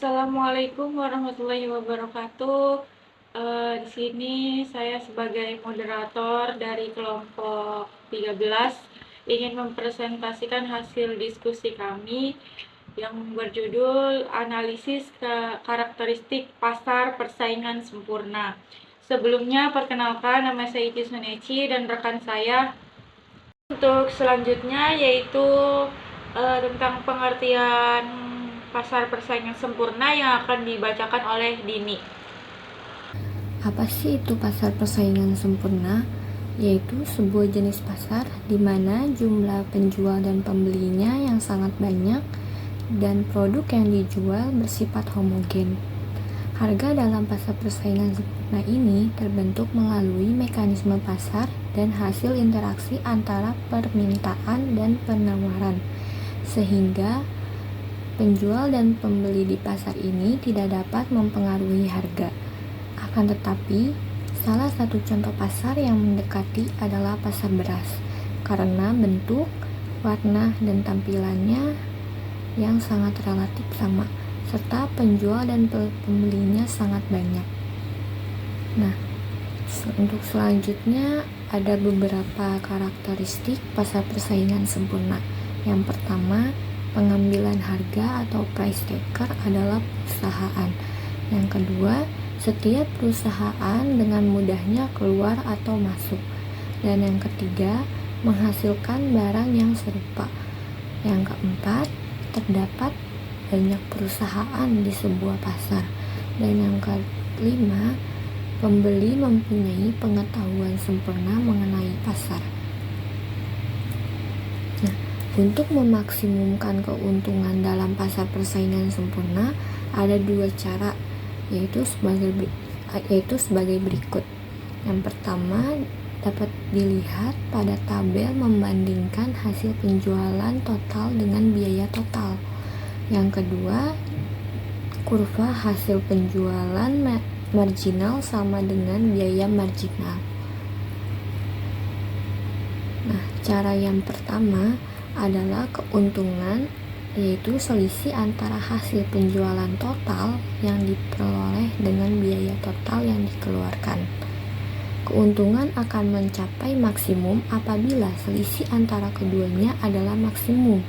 Assalamualaikum warahmatullahi wabarakatuh. Di sini saya sebagai moderator dari kelompok 13 ingin mempresentasikan hasil diskusi kami yang berjudul analisis karakteristik pasar persaingan sempurna. Sebelumnya perkenalkan, nama saya Ici Suneci dan rekan saya. Untuk selanjutnya yaitu tentang pengertian pasar persaingan sempurna yang akan dibacakan oleh Dini. Apa sih itu pasar persaingan sempurna? Yaitu sebuah jenis pasar di mana jumlah penjual dan pembelinya yang sangat banyak dan produk yang dijual bersifat homogen. Harga dalam pasar persaingan sempurna ini terbentuk melalui mekanisme pasar dan hasil interaksi antara permintaan dan penawaran, sehingga penjual dan pembeli di pasar ini tidak dapat mempengaruhi harga. Akan tetapi, salah satu contoh pasar yang mendekati adalah pasar beras, karena bentuk, warna, dan tampilannya yang sangat relatif sama, serta penjual dan pembelinya sangat banyak. Nah, untuk selanjutnya ada beberapa karakteristik pasar persaingan sempurna. Yang pertama, pengambilan harga atau price taker adalah perusahaan. Yang kedua, setiap perusahaan dengan mudahnya keluar atau masuk. Dan yang ketiga, menghasilkan barang yang serupa. Yang keempat, terdapat banyak perusahaan di sebuah pasar. Dan yang kelima, pembeli mempunyai pengetahuan sempurna mengenai pasar. Nah, untuk memaksimumkan keuntungan dalam pasar persaingan sempurna, ada dua cara, yaitu sebagai berikut. Yang pertama dapat dilihat pada tabel membandingkan hasil penjualan total dengan biaya total. Yang kedua, kurva hasil penjualan marginal sama dengan biaya marginal. Nah, cara yang pertama adalah keuntungan, yaitu selisih antara hasil penjualan total yang diperoleh dengan biaya total yang dikeluarkan. Keuntungan akan mencapai maksimum apabila selisih antara keduanya adalah maksimum.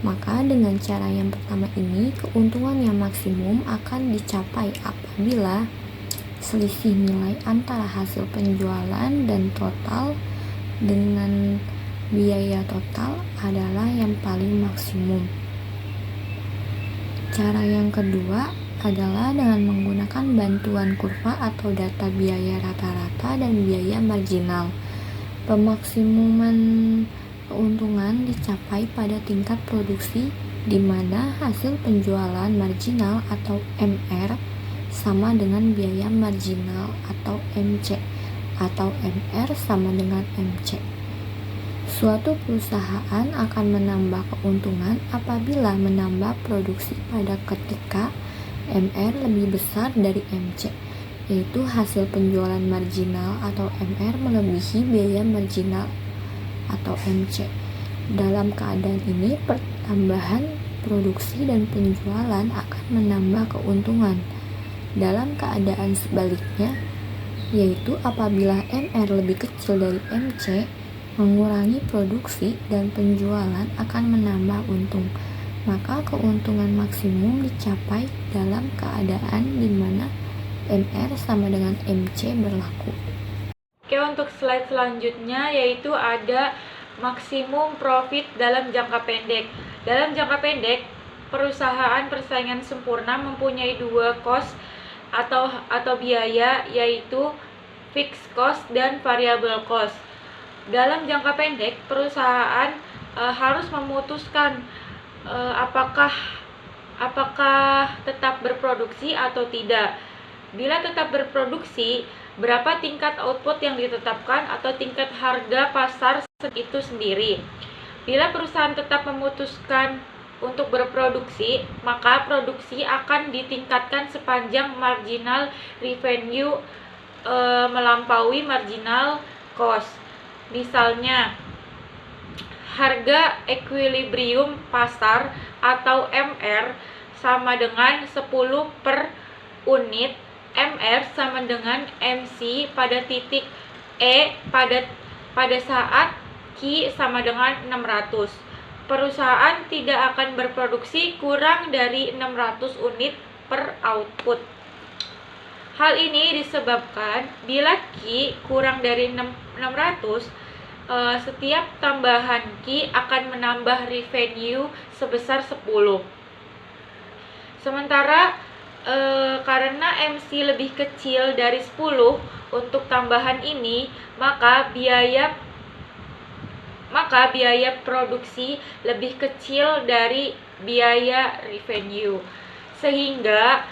Maka dengan cara yang pertama ini, keuntungan yang maksimum akan dicapai apabila selisih nilai antara hasil penjualan dan total dengan biaya total adalah yang paling maksimum. Cara yang kedua adalah dengan menggunakan bantuan kurva atau data biaya rata-rata dan biaya marginal. Pemaksimuman keuntungan dicapai pada tingkat produksi di mana hasil penjualan marginal atau MR sama dengan biaya marginal atau MC, atau MR sama dengan MC. Suatu perusahaan akan menambah keuntungan apabila menambah produksi pada ketika MR lebih besar dari MC, yaitu hasil penjualan marginal atau MR melebihi biaya marginal atau MC. Dalam keadaan ini, pertambahan produksi dan penjualan akan menambah keuntungan. Dalam keadaan sebaliknya, yaitu apabila MR lebih kecil dari MC, mengurangi produksi dan penjualan akan menambah untung. Maka keuntungan maksimum dicapai dalam keadaan di mana MR sama dengan MC berlaku. Oke, untuk slide selanjutnya yaitu ada maksimum profit dalam jangka pendek. Dalam jangka pendek, perusahaan persaingan sempurna mempunyai dua cost atau biaya, yaitu fixed cost dan variable cost. Dalam jangka pendek, perusahaan harus memutuskan apakah tetap berproduksi atau tidak. Bila tetap berproduksi, berapa tingkat output yang ditetapkan atau tingkat harga pasar itu sendiri. Bila perusahaan tetap memutuskan untuk berproduksi, maka produksi akan ditingkatkan sepanjang marginal revenue melampaui marginal cost. Misalnya, harga equilibrium pasar atau MR sama dengan 10 per unit, MR sama dengan MC pada titik E pada saat Q sama dengan 600. Perusahaan tidak akan berproduksi kurang dari 600 unit per output. Hal ini disebabkan bila Q kurang dari 600, setiap tambahan Q akan menambah revenue sebesar 10. Sementara karena MC lebih kecil dari 10 untuk tambahan ini, maka biaya produksi lebih kecil dari biaya revenue. Sehingga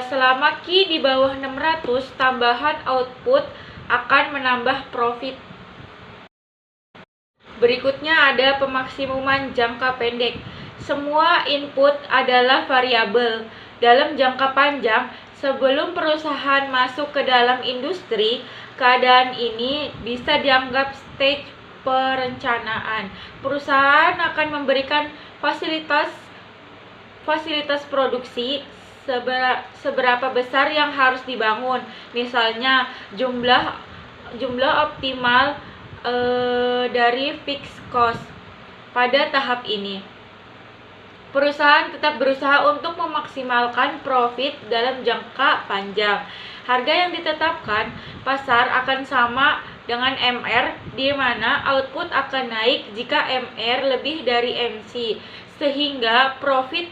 selama Q di bawah 600, tambahan output akan menambah profit. Berikutnya ada pemaksimuman jangka pendek. Semua input adalah variabel. Dalam jangka panjang, sebelum perusahaan masuk ke dalam industri, keadaan ini bisa dianggap stage perencanaan. Perusahaan akan memberikan fasilitas produksi seberapa besar yang harus dibangun. Misalnya jumlah optimal dari fixed cost. Pada tahap ini, perusahaan tetap berusaha untuk memaksimalkan profit dalam jangka panjang. Harga yang ditetapkan pasar akan sama dengan MR, di mana output akan naik jika MR lebih dari MC, sehingga profit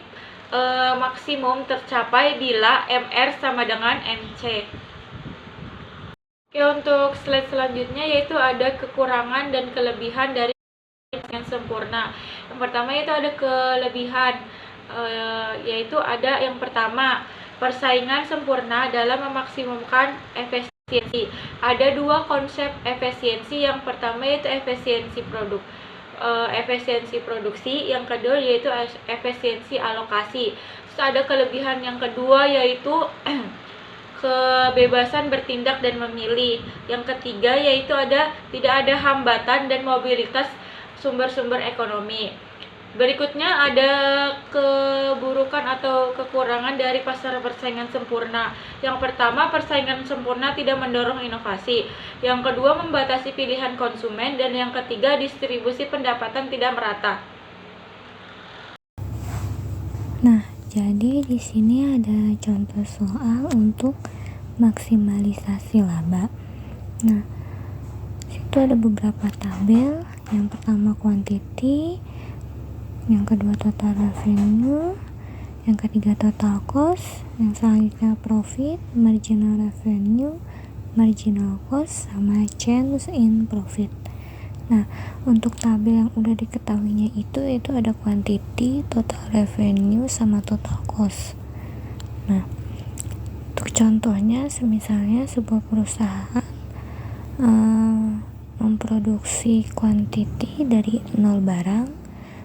maksimum tercapai bila MR sama dengan MC. Oke, untuk slide selanjutnya yaitu ada kekurangan dan kelebihan dari persaingan sempurna. Yang pertama yaitu ada kelebihan, yaitu ada yang pertama, persaingan sempurna dalam memaksimumkan efisiensi. Ada dua konsep efisiensi. Yang pertama yaitu efisiensi produksi, yang kedua yaitu efisiensi alokasi. Terus ada kelebihan yang kedua yaitu kebebasan bertindak dan memilih. Yang ketiga yaitu tidak ada hambatan dan mobilitas sumber-sumber ekonomi. Berikutnya ada keburukan atau kekurangan dari pasar persaingan sempurna. Yang pertama, persaingan sempurna tidak mendorong inovasi. Yang kedua, membatasi pilihan konsumen. Dan yang ketiga, distribusi pendapatan tidak merata. Nah, jadi di sini ada contoh soal untuk maksimalisasi laba. Nah, situ ada beberapa tabel. Yang pertama quantity, yang kedua total revenue, yang ketiga total cost, yang selanjutnya profit, marginal revenue, marginal cost, sama change in profit. Nah, untuk tabel yang udah diketahuinya itu ada quantity, total revenue, sama total cost. Nah, untuk contohnya, misalnya sebuah perusahaan memproduksi quantity dari 0 barang,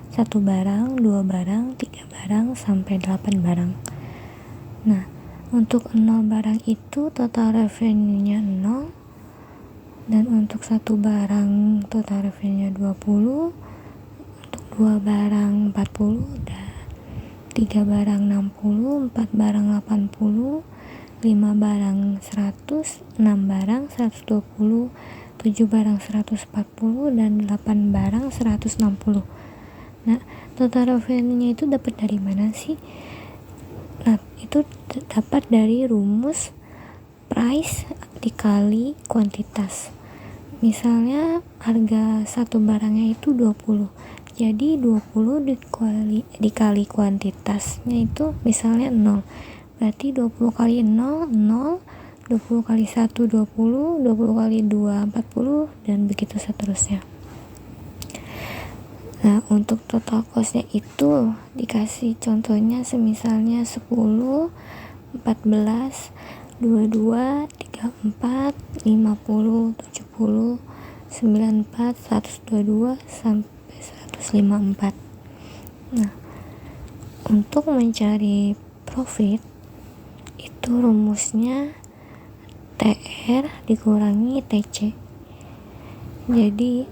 1 barang, 2 barang, 3 barang, sampai 8 barang. Nah, untuk 0 barang itu total revenue-nya 0, dan untuk 1 barang total revenue-nya 20, untuk 2 barang 40, dan 3 barang 60, 4 barang 80, 5 barang 100, 6 barang 120, 7 barang 140, dan 8 barang 160. Nah, total revenue-nya itu dapat dari mana sih? Nah, itu dapat dari rumus price dikali kuantitas. Misalnya harga satu barangnya itu 20. Jadi 20 dikali kuantitasnya itu misalnya 0. Berarti 20 kali 0, 0. 20 kali 1, 20, 20 kali 2, 40, dan begitu seterusnya. Nah, untuk total cost-nya itu dikasih contohnya semisalnya 10, 14, 22, 34, 50, 70, 94, 122, sampai 154. Nah, untuk mencari profit itu rumusnya TR dikurangi TC. Jadi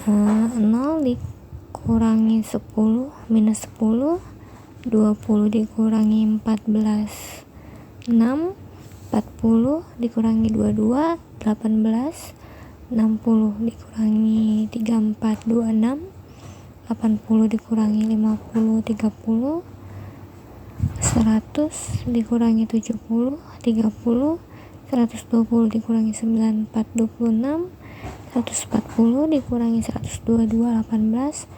0 dikurangi 10 minus 10 20 dikurangi 14, 6. 40 dikurangi 22, 18. 60 dikurangi 34, 26. 80 dikurangi 50, 30. 100 dikurangi 70, 30. 120 dikurangi 94, 26. 140 dikurangi 122, 18.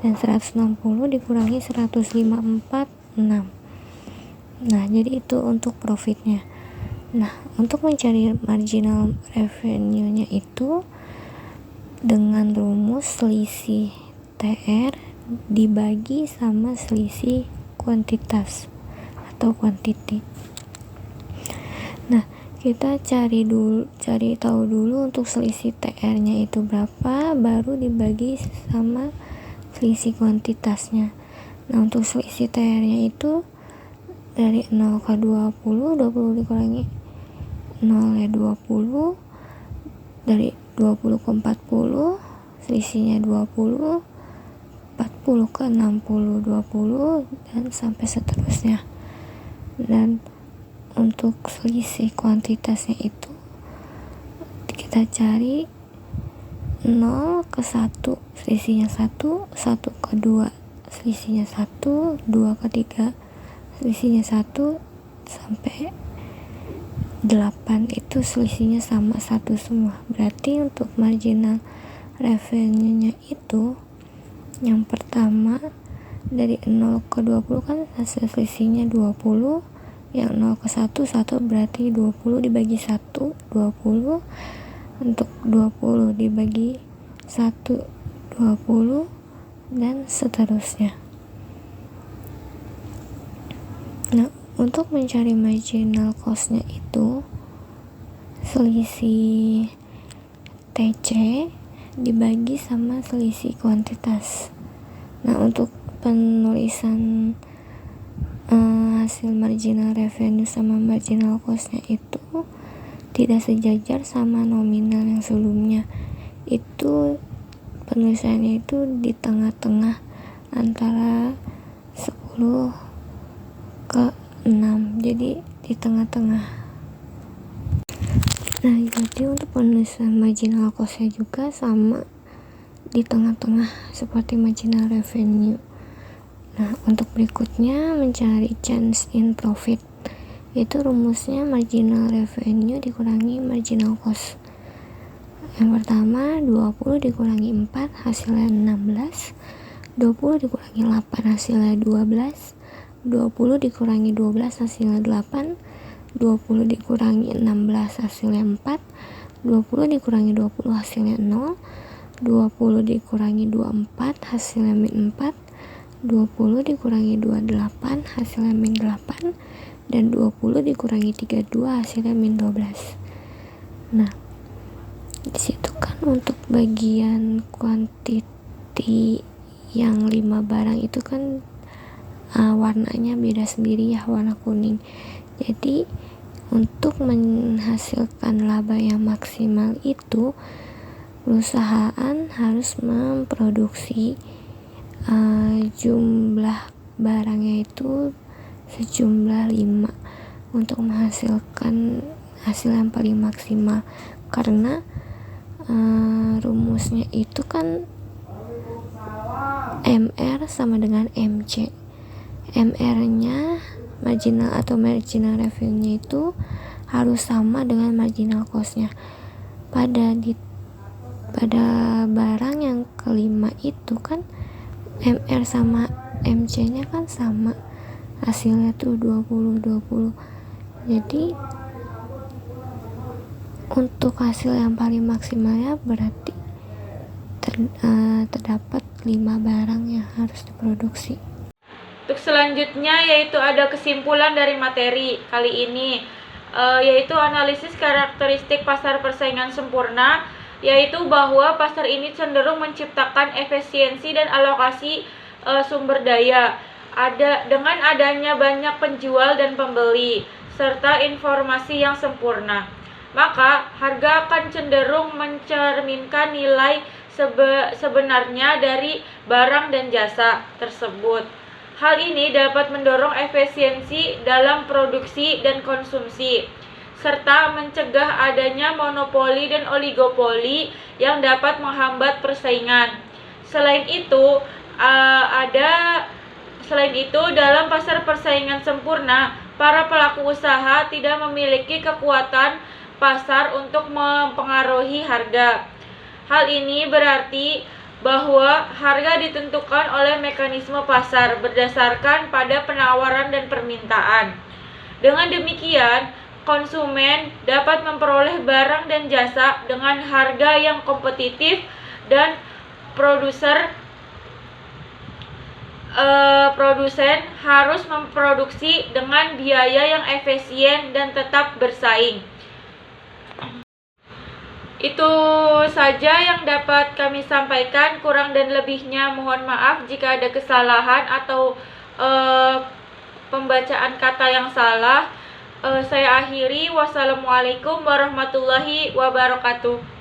Dan 160 dikurangi 105, 4, 6. Nah, jadi itu untuk profitnya. Nah, untuk mencari marginal revenue-nya itu dengan rumus selisih TR dibagi sama selisih kuantitas atau quantity. Nah, kita cari tahu dulu untuk selisih TR-nya itu berapa, baru dibagi sama selisih kuantitasnya. Nah, untuk selisih TR-nya itu dari 0 ke 20, 20 dikurangi 0 ya 20, dari 20 ke 40 selisihnya 20, 40 ke 60 20, dan sampai seterusnya. Dan untuk selisih kuantitasnya itu kita cari 0 ke 1 selisihnya 1, 1 ke 2 selisihnya 1, 2 ke 3 selisihnya 1, sampai 8 itu selisihnya sama 1 semua. Berarti untuk marginal revenue-nya itu yang pertama dari 0 ke 20 kan hasil selisihnya 20, yang 0 ke 1 berarti 20 dibagi 1 20, untuk 20 dibagi 1 20, dan seterusnya. Nah, untuk mencari marginal cost-nya itu selisih TC dibagi sama selisih kuantitas. Nah, untuk penulisan hasil marginal revenue sama marginal cost-nya itu tidak sejajar sama nominal yang sebelumnya. Itu penulisannya itu di tengah-tengah antara 10 ke 6, jadi di tengah-tengah. Nah, jadi untuk penulisan marginal cost-nya juga sama di tengah-tengah seperti marginal revenue. Nah, untuk berikutnya mencari change in profit, itu rumusnya marginal revenue dikurangi marginal cost. Yang pertama 20 dikurangi 4 hasilnya 16, 20 dikurangi 8 hasilnya 12, 20 dikurangi 12 hasilnya 8, 20 dikurangi 16 hasilnya 4, 20 dikurangi 20 hasilnya 0, 20 dikurangi 24 hasilnya min 4, 20 dikurangi 28 hasilnya min 8, dan 20 dikurangi 32 hasilnya min 12. Nah, disitu kan untuk bagian quantity yang 5 barang itu kan warnanya beda sendiri ya, warna kuning. Jadi untuk menghasilkan laba yang maksimal itu perusahaan harus memproduksi jumlah barangnya itu sejumlah 5 untuk menghasilkan hasil yang paling maksimal. Karena rumusnya itu kan MR sama dengan MC. MR-nya marginal atau marginal revenue itu harus sama dengan marginal cost-nya. Pada barang yang kelima itu kan MR sama MC-nya kan sama, hasilnya tuh 20. Jadi untuk hasil yang paling maksimalnya berarti terdapat 5 barang yang harus diproduksi. Untuk selanjutnya yaitu ada kesimpulan dari materi kali ini, yaitu analisis karakteristik pasar persaingan sempurna, yaitu bahwa pasar ini cenderung menciptakan efisiensi dan alokasi sumber daya dengan adanya banyak penjual dan pembeli serta informasi yang sempurna. Maka harga akan cenderung mencerminkan nilai sebenarnya dari barang dan jasa tersebut. Hal ini dapat mendorong efisiensi dalam produksi dan konsumsi, serta mencegah adanya monopoli dan oligopoli yang dapat menghambat persaingan. Selain itu, dalam pasar persaingan sempurna, para pelaku usaha tidak memiliki kekuatan pasar untuk mempengaruhi harga. Hal ini berarti bahwa harga ditentukan oleh mekanisme pasar berdasarkan pada penawaran dan permintaan. Dengan demikian, konsumen dapat memperoleh barang dan jasa dengan harga yang kompetitif dan produsen harus memproduksi dengan biaya yang efisien dan tetap bersaing. Itu saja yang dapat kami sampaikan. Kurang dan lebihnya mohon maaf jika ada kesalahan atau pembacaan kata yang salah. Saya akhiri. Wassalamualaikum warahmatullahi wabarakatuh.